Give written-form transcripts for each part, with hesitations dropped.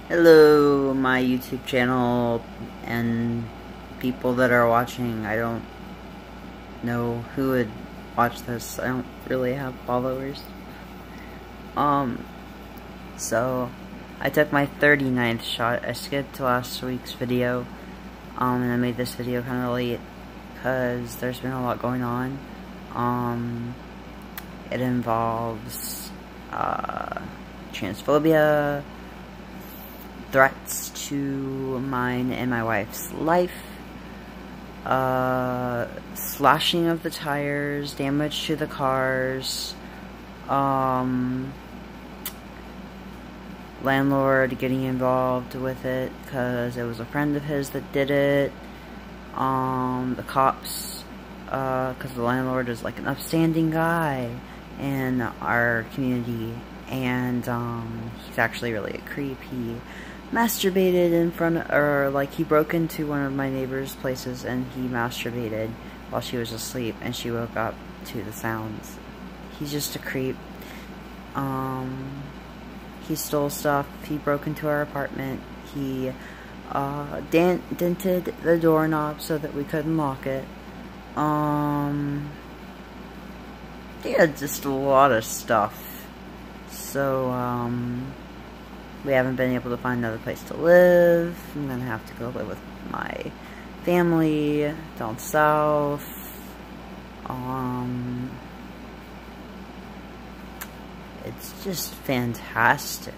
Hello, my YouTube channel and people that are watching. I don't know who would watch this. I don't really have followers. So I took my 39th shot. I skipped last week's video, and I made this video kind of late because there's been a lot going on. It involves transphobia, threats to mine and my wife's life, slashing of the tires, damage to the cars, landlord getting involved with it because it was a friend of his that did it, the cops, because the landlord is like an upstanding guy in our community, and he's actually really a creep. He masturbated in front of, or like he broke into one of my neighbor's places and he masturbated while she was asleep and she woke up to the sounds. He's just a creep. He stole stuff. He broke into our apartment. He dented the doorknob so that we couldn't lock it. Yeah, just a lot of stuff. So, we haven't been able to find another place to live. I'm gonna have to go live with my family down south. It's just fantastic.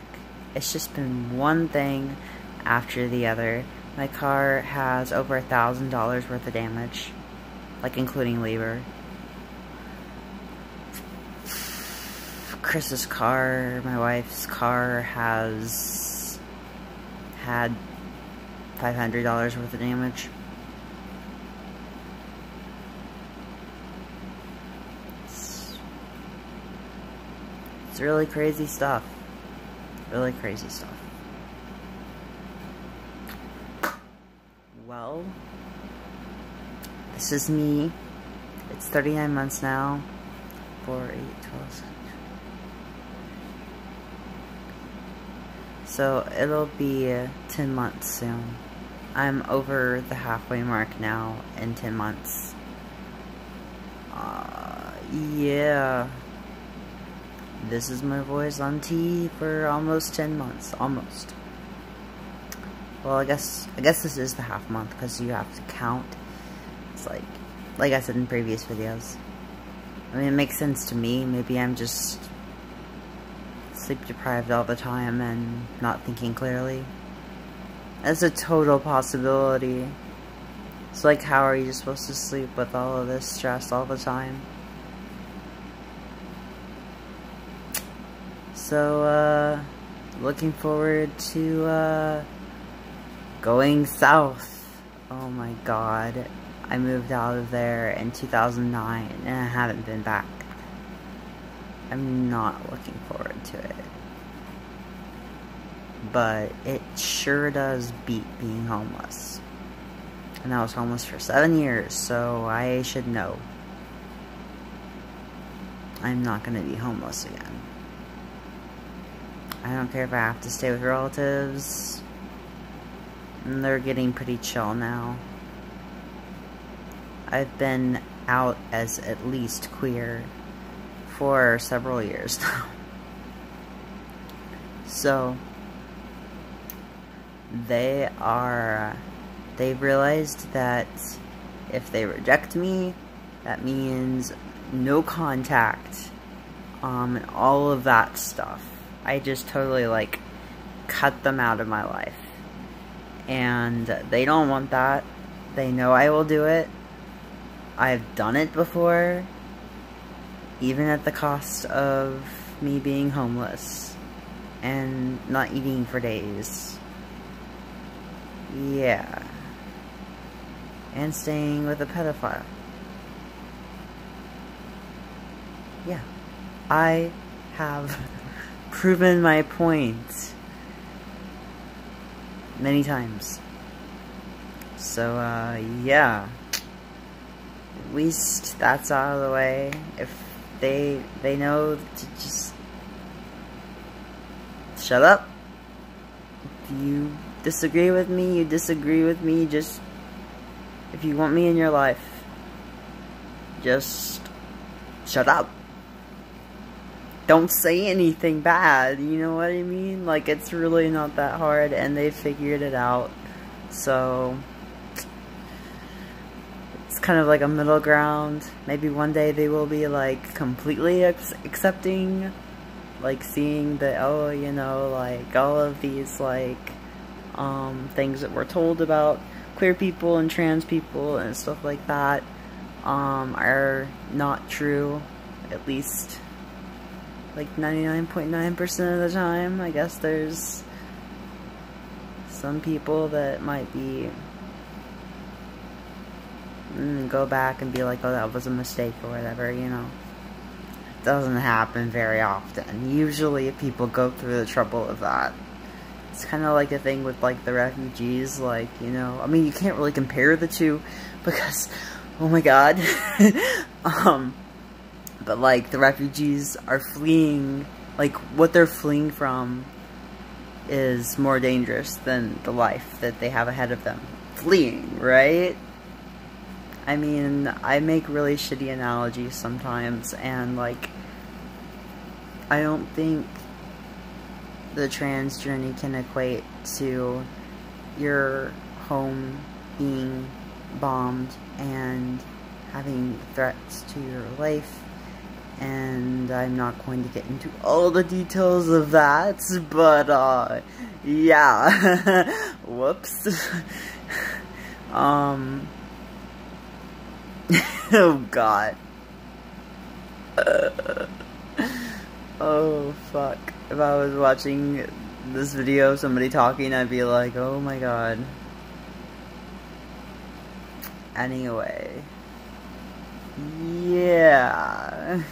It's just been one thing after the other. My car has over $1,000 worth of damage, like including labor. Chris's car, my wife's car, has had $500 worth of damage. It's really crazy stuff. Really crazy stuff. Well, this is me. It's 39 months now. 4, 8, 12... So it'll be 10 months soon. I'm over the halfway mark now in 10 months. Yeah. This is my voice on T for almost 10 months. Almost. Well, I guess this is the half month because you have to count. It's like I said in previous videos. I mean, it makes sense to me. Maybe I'm just sleep deprived all the time and not thinking clearly. That's a total possibility. It's like, how are you supposed to sleep with all of this stress all the time? So, looking forward to, going south. Oh my god. I moved out of there in 2009 and I haven't been back. I'm not looking forward to it. But it sure does beat being homeless. And I was homeless for 7 years, so I should know. I'm not going to be homeless again. I don't care if I have to stay with relatives. And they're getting pretty chill now. I've been out as at least queer for several years now. So they've realized that if they reject me, that means no contact, and all of that stuff. I just totally like cut them out of my life, and they don't want that. They know I will do it. I've done it before, even at the cost of me being homeless and not eating for days. Yeah. And staying with a pedophile. Yeah. I have proven my point many times. So, yeah. At least that's out of the way. If they know to just shut up, If you disagree with me, you disagree with me. Just, if you want me in your life, just shut up. Don't say anything bad, you know what I mean? Like, it's really not that hard, and they figured it out. So, it's kind of like a middle ground. Maybe one day they will be, like, completely accepting, like, seeing that, oh, you know, like, all of these, like, things that we're told about queer people and trans people and stuff like that, are not true, at least like 99.9% of the time. I guess there's some people that might be go back and be like, oh, that was a mistake or whatever, you know. It doesn't happen very often. Usually people go through the trouble of that. It's kind of like a thing with, like, the refugees, like, you know, I mean, you can't really compare the two because, oh my god. But, like, the refugees are fleeing, like, what they're fleeing from is more dangerous than the life that they have ahead of them. Fleeing, right? I mean, I make really shitty analogies sometimes, and, like, I don't think the trans journey can equate to your home being bombed and having threats to your life. And I'm not going to get into all the details of that, but, yeah. Whoops. Oh, God. Oh, fuck. If I was watching this video of somebody talking, I'd be like, oh my god. Anyway. Yeah.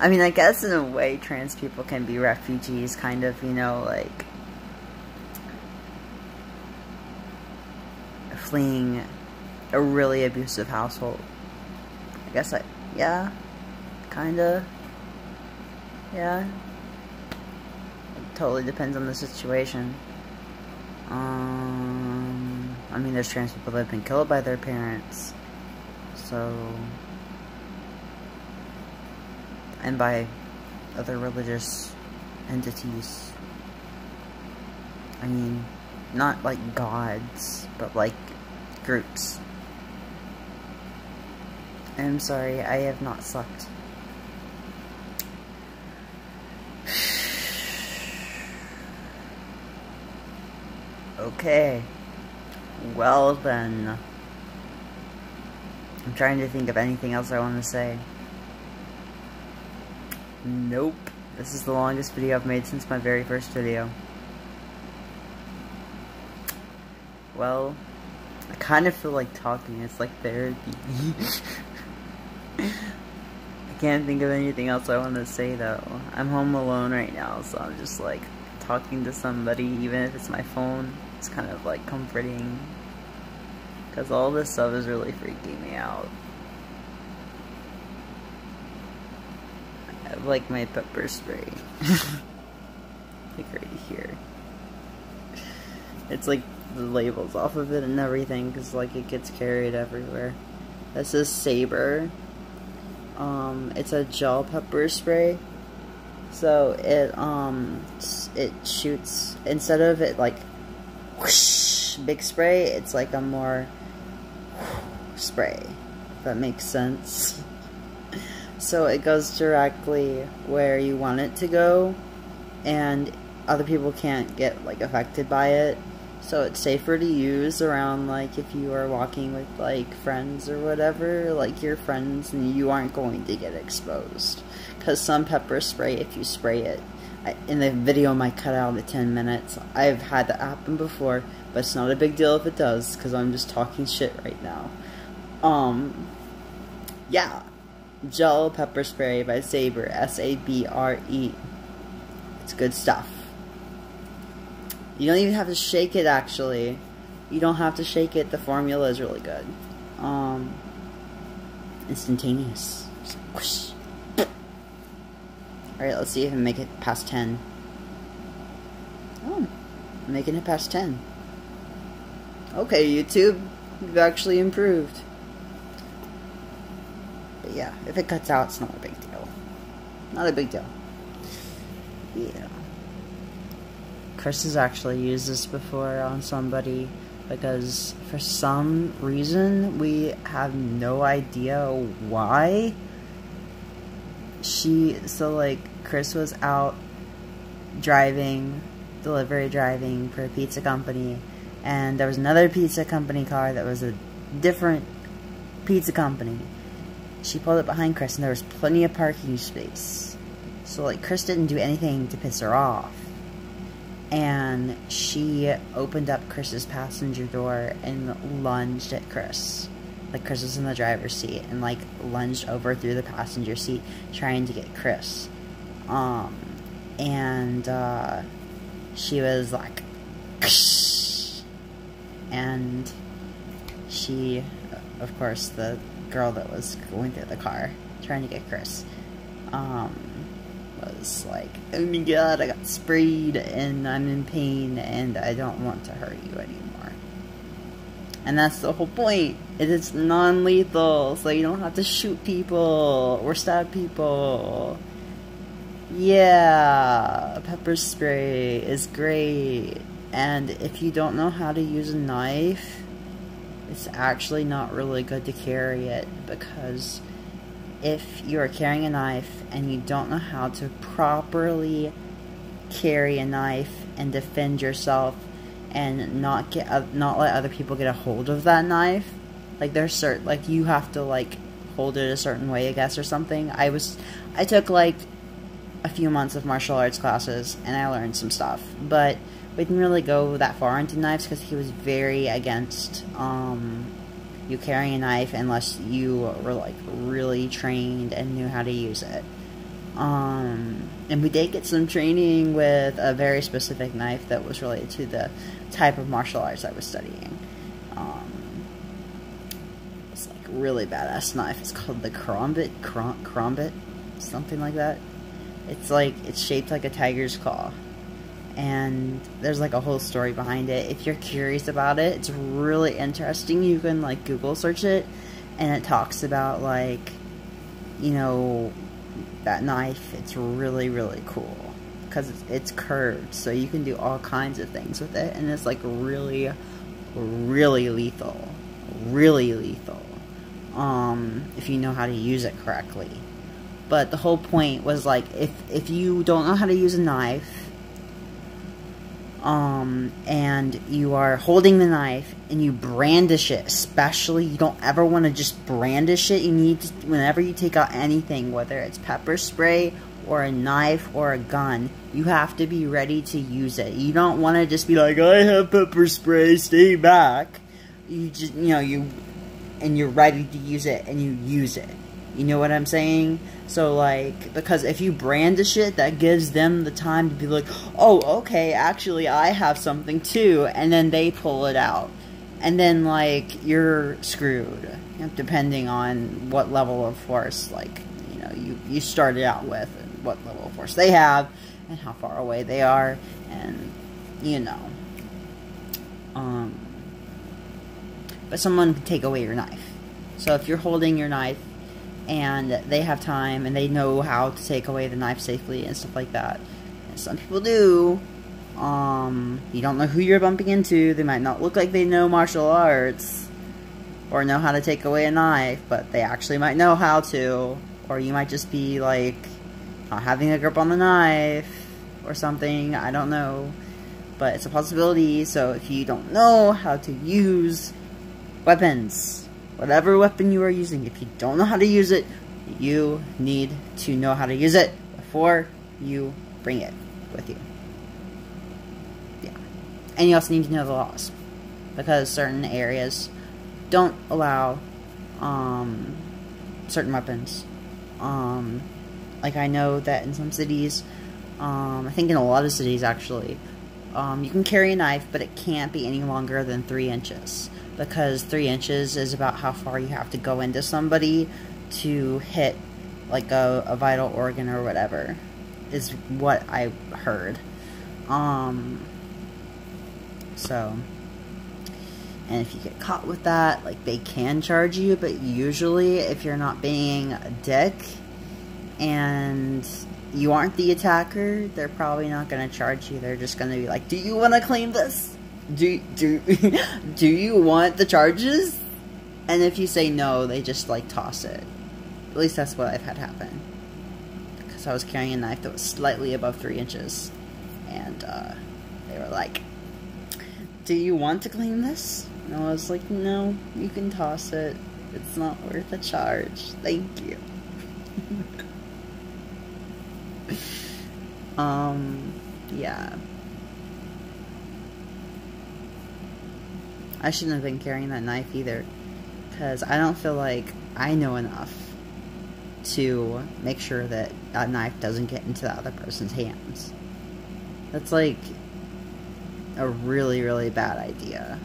I mean, I guess in a way, trans people can be refugees, kind of, you know, like, fleeing a really abusive household. I guess yeah, kinda, yeah. It totally depends on the situation. I mean, there's trans people that have been killed by their parents, so, and by other religious entities. I mean, not like gods, but like groups. I'm sorry, I have not slept. Okay. Well then. I'm trying to think of anything else I want to say. Nope. This is the longest video I've made since my very first video. Well, I kind of feel like talking. It's like therapy. I can't think of anything else I want to say though. I'm home alone right now, so I'm just like talking to somebody, even if it's my phone. It's kind of like comforting, because all this stuff is really freaking me out. I have like my pepper spray. Like right here. It's like the labels off of it and everything, because like it gets carried everywhere. This is Saber. It's a gel pepper spray. So it shoots, instead of it like whoosh, big spray, it's like a more spray, if that makes sense. So it goes directly where you want it to go, and other people can't get like affected by it. So it's safer to use around, like, if you are walking with like friends or whatever, like your friends, and you aren't going to get exposed. Because some pepper spray, if you spray it, in the video might cut out at 10 minutes. I've had that happen before, but it's not a big deal if it does, because I'm just talking shit right now. Yeah. Gel pepper spray by Sabre, S-A-B-R-E. It's good stuff. You don't even have to shake it, actually. You don't have to shake it. The formula is really good. Instantaneous. Whoosh. Alright, let's see if I can make it past 10. Oh, making it past 10. Okay, YouTube, you've actually improved. But yeah, if it cuts out, it's not a big deal. Not a big deal. Yeah. Chris has actually used this before on somebody because for some reason we have no idea why. Chris was out delivery driving for a pizza company, and there was another pizza company car that was a different pizza company. She pulled up behind Chris and there was plenty of parking space. So like Chris didn't do anything to piss her off. And she opened up Chris's passenger door and lunged at Chris. Like Chris was in the driver's seat and like lunged over through the passenger seat trying to get Chris. She was like, Ksh! And she, of course, the girl that was going through the car trying to get Chris, was like, oh my god, I got sprayed and I'm in pain and I don't want to hurt you anymore. And that's the whole point. It is non-lethal, so you don't have to shoot people or stab people. Yeah, pepper spray is great. And if you don't know how to use a knife, it's actually not really good to carry it, because if you are carrying a knife and you don't know how to properly carry a knife and defend yourself and not let other people get a hold of that knife, like you have to like hold it a certain way, I guess, or something. I took like a few months of martial arts classes and I learned some stuff, but we didn't really go that far into knives because he was very against you carrying a knife unless you were like really trained and knew how to use it. And we did get some training with a very specific knife that was related to the type of martial arts I was studying. It's like a really badass knife. It's called the Krombit, something like that. It's shaped like a tiger's claw. And there's like a whole story behind it. If you're curious about it, it's really interesting. You can like Google search it, and it talks about like, you know, that knife. It's really, really cool because it's curved, so you can do all kinds of things with it, and it's like really, really lethal. Really lethal. If you know how to use it correctly. But the whole point was like, if you don't know how to use a knife, and you are holding the knife and you brandish it, especially, you don't ever want to just brandish it. You need to, whenever you take out anything, whether it's pepper spray or a knife or a gun, you have to be ready to use it. You don't want to just be like, I have pepper spray, stay back. You just, and you're ready to use it and you use it. You know what I'm saying? So, like, because if you brandish it, that gives them the time to be like, oh, okay, actually, I have something too, and then they pull it out. And then, like, you're screwed, depending on what level of force, like, you started out with, and what level of force they have, and how far away they are, and, but someone can take away your knife. So if you're holding your knife, and they have time, and they know how to take away the knife safely and stuff like that. And some people do. You don't know who you're bumping into. They might not look like they know martial arts or know how to take away a knife, but they actually might know how to. Or you might just be, like, not having a grip on the knife or something. I don't know. But it's a possibility, so if you don't know how to use weapons, whatever weapon you are using, if you don't know how to use it, you need to know how to use it before you bring it with you. Yeah. And you also need to know the laws, because certain areas don't allow certain weapons. Like, I know that in some cities, I think in a lot of cities actually, you can carry a knife, but it can't be any longer than 3 inches. Because 3 inches is about how far you have to go into somebody to hit, like, a vital organ or whatever, is what I heard. So, and if you get caught with that, like, they can charge you, but usually if you're not being a dick and you aren't the attacker, they're probably not going to charge you. They're just going to be like, do you want to claim this? Do you want the charges? And if you say no, they just, like, toss it. At least that's what I've had happen. Because I was carrying a knife that was slightly above 3 inches. And, they were like, do you want to claim this? And I was like, no, you can toss it. It's not worth a charge. Thank you. Yeah. I shouldn't have been carrying that knife either. Because I don't feel like I know enough to make sure that that knife doesn't get into the other person's hands. That's like a really, really bad idea.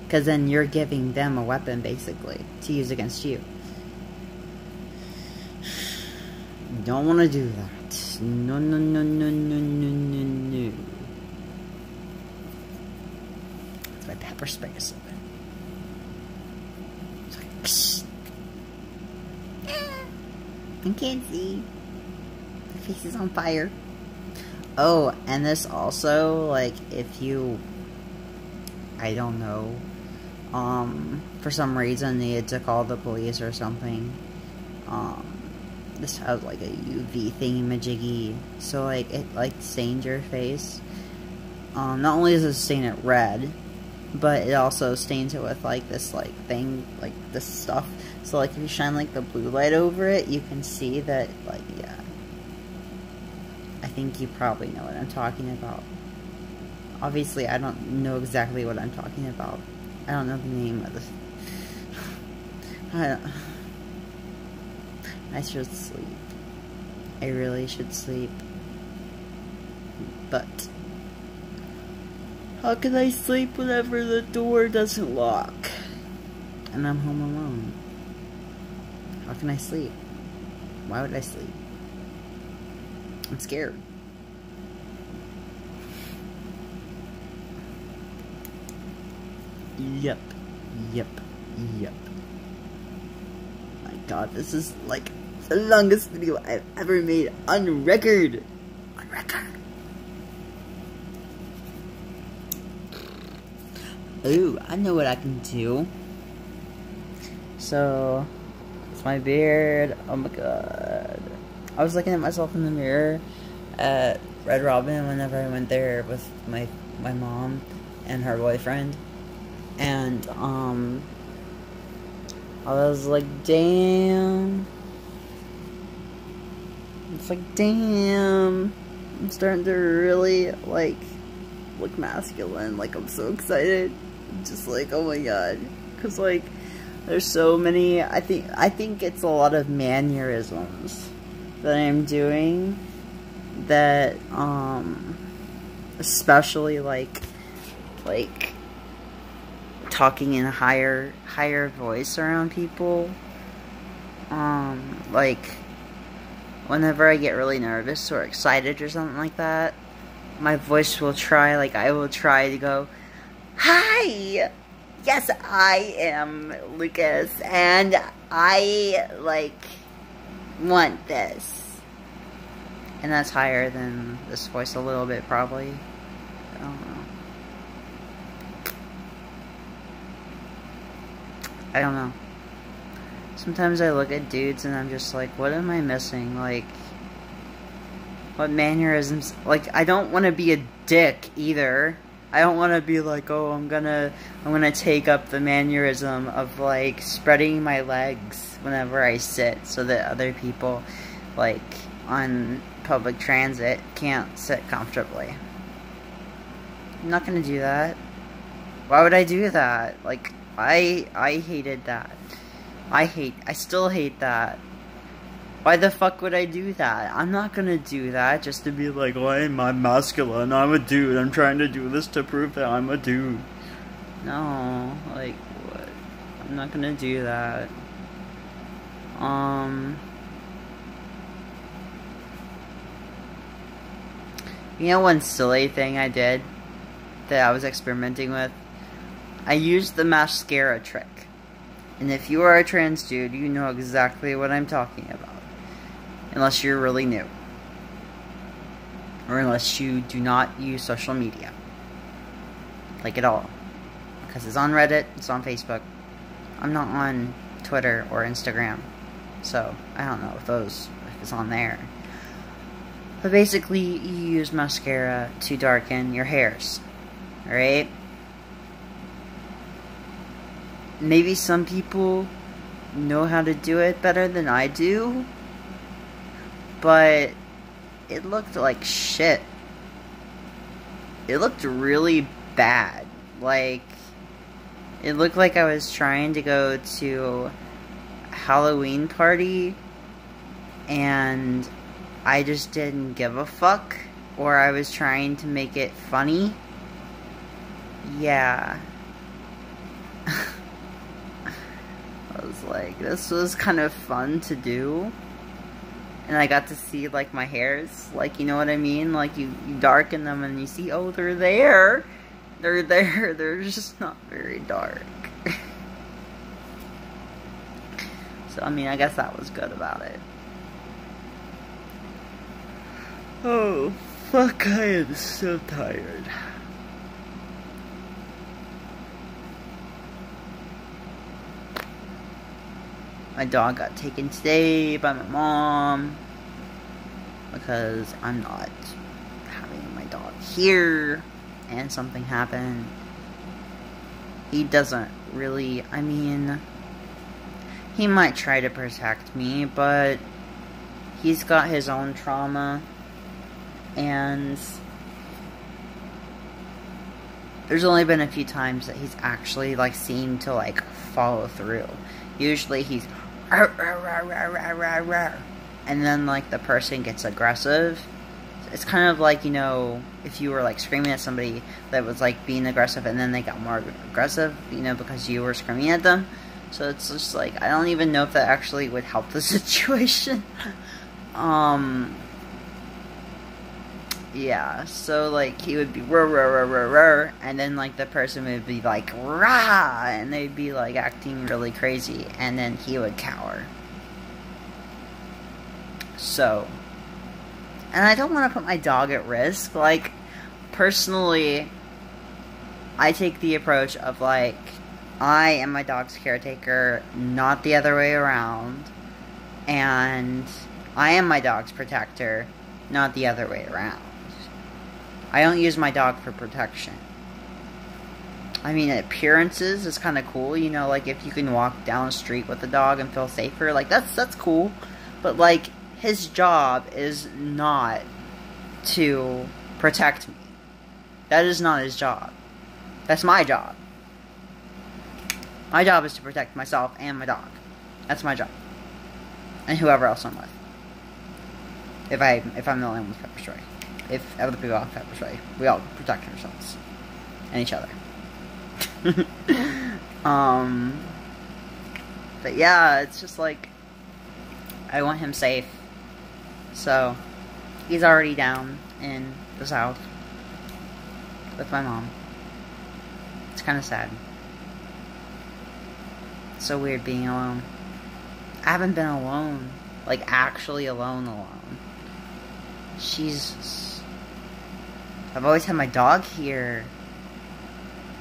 Because then you're giving them a weapon, basically, to use against you. You don't want to do that. No, no, no, no, no, no, no, no. My pepper spray is open. It's like, psst. I can't see. My face is on fire. Oh, and this also, like, if you, I don't know, for some reason needed to call the police or something, this has, like, a UV thingy-majiggy, so, like, it, like, stains your face. Not only does it stain it red, but it also stains it with, like, this, like, thing, like, this stuff. So, like, if you shine, like, the blue light over it, you can see that, like, yeah. I think you probably know what I'm talking about. Obviously, I don't know exactly what I'm talking about. I don't know the name of this. I should sleep. I really should sleep. But how can I sleep whenever the door doesn't lock? And I'm home alone. How can I sleep? Why would I sleep? I'm scared. Yep. Yep. Yep. My god, this is like the longest video I've ever made on record. On record. Ooh, I know what I can do. So, it's my beard. Oh my god. I was looking at myself in the mirror at Red Robin whenever I went there with my mom and her boyfriend. And, I was like, damn. It's like, damn. I'm starting to really, like, look masculine. Like, I'm so excited. I'm just like, oh my god. Because, like, there's so many, I think it's a lot of mannerisms that I'm doing that, especially, like, talking in a higher voice around people, like, whenever I get really nervous or excited or something like that, my voice will try, like, I will try to go, hi, yes, I am Lucas, and I, like, want this. And that's higher than this voice a little bit, probably. I don't know. I don't know. Sometimes I look at dudes and I'm just like, what am I missing? Like, what mannerisms? Like, I don't want to be a dick either. I don't want to be like, oh, I'm gonna take up the mannerism of, like, spreading my legs whenever I sit so that other people, like, on public transit can't sit comfortably. I'm not gonna do that. Why would I do that? Like, I hated that. I still hate that. Why the fuck would I do that? I'm not gonna do that just to be like, oh, I'm masculine, I'm a dude, I'm trying to do this to prove that I'm a dude. No, like, what? I'm not gonna do that. You know one silly thing I did? that I was experimenting with, I used the mascara trick. And if you are a trans dude, you know exactly what I'm talking about. Unless you're really new. Or unless you do not use social media. Like at all. Because it's on Reddit, it's on Facebook. I'm not on Twitter or Instagram. So, I don't know if it's on there. But basically, you use mascara to darken your hairs. Alright? Maybe some people know how to do it better than I do. But it looked like shit. It looked really bad. Like, it looked like I was trying to go to a Halloween party and I just didn't give a fuck, or I was trying to make it funny. Yeah. I was like, this was kind of fun to do. And I got to see, like, my hairs. Like, you know what I mean? Like, you darken them and you see, oh, they're there. They're there. They're just not very dark. So, I mean, I guess that was good about it. Oh, fuck, I am so tired. My dog got taken today by my mom because I'm not having my dog here and something happened. He doesn't really, I mean, he might try to protect me, but he's got his own trauma and there's only been a few times that he's actually, like, seemed to, like, follow through. Usually he's and then, like, the person gets aggressive. It's kind of like, you know, if you were, like, screaming at somebody that was, like, being aggressive and then they got more aggressive, you know, because you were screaming at them. So it's just, like, I don't even know if that actually would help the situation. Yeah, so, like, he would be rah, and then, like, the person would be like, rah, and they'd be, like, acting really crazy, and then he would cower. So, and I don't want to put my dog at risk. Like, personally, I take the approach of, like, I am my dog's caretaker, not the other way around, and I am my dog's protector, not the other way around. I don't use my dog for protection. I mean, appearances is kind of cool, you know, like, if you can walk down the street with the dog and feel safer, like, that's cool. But, like, his job is not to protect me. That is not his job. That's my job. My job is to protect myself and my dog. That's my job. And whoever else I'm with. If I'm the only one with pepper spray. If other people have pepper spray, we all protect ourselves and each other. But yeah, it's just like, I want him safe. So, he's already down in the south with my mom. It's kind of sad. It's so weird being alone. I haven't been alone. Like, actually alone. Jesus. I've always had my dog here.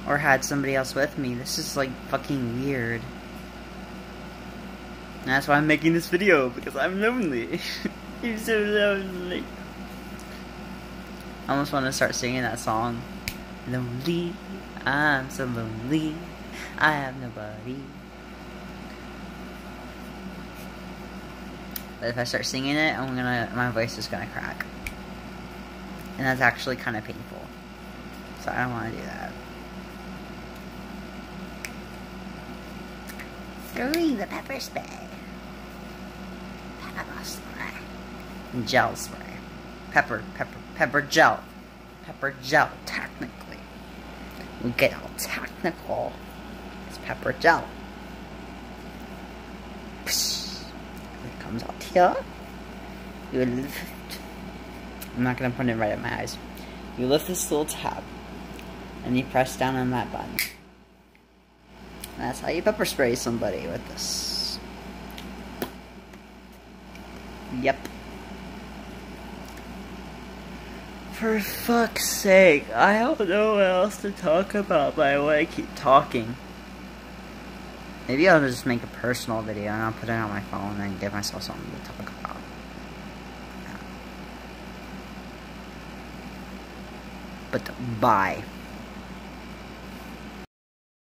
Or had somebody else with me. This is, like, fucking weird. And that's why I'm making this video, because I'm lonely. I'm so lonely. I almost want to start singing that song. Lonely, I'm so lonely, I have nobody. But if I start singing it, my voice is gonna crack. And that's actually kind of painful. So I don't want to do that. Throwing the pepper spray. Pepper spray. Gel spray. Pepper gel. Pepper gel, technically. We get all technical. It's pepper gel. Psh. It comes out here. You lift. I'm not gonna put it right at my eyes. You lift this little tab. and you press down on that button. And that's how you pepper spray somebody with this. Yep. For fuck's sake, I don't know what else to talk about, but I want to keep talking. Maybe I'll just make a personal video and I'll put it on my phone and give myself something to talk about. Yeah. But bye.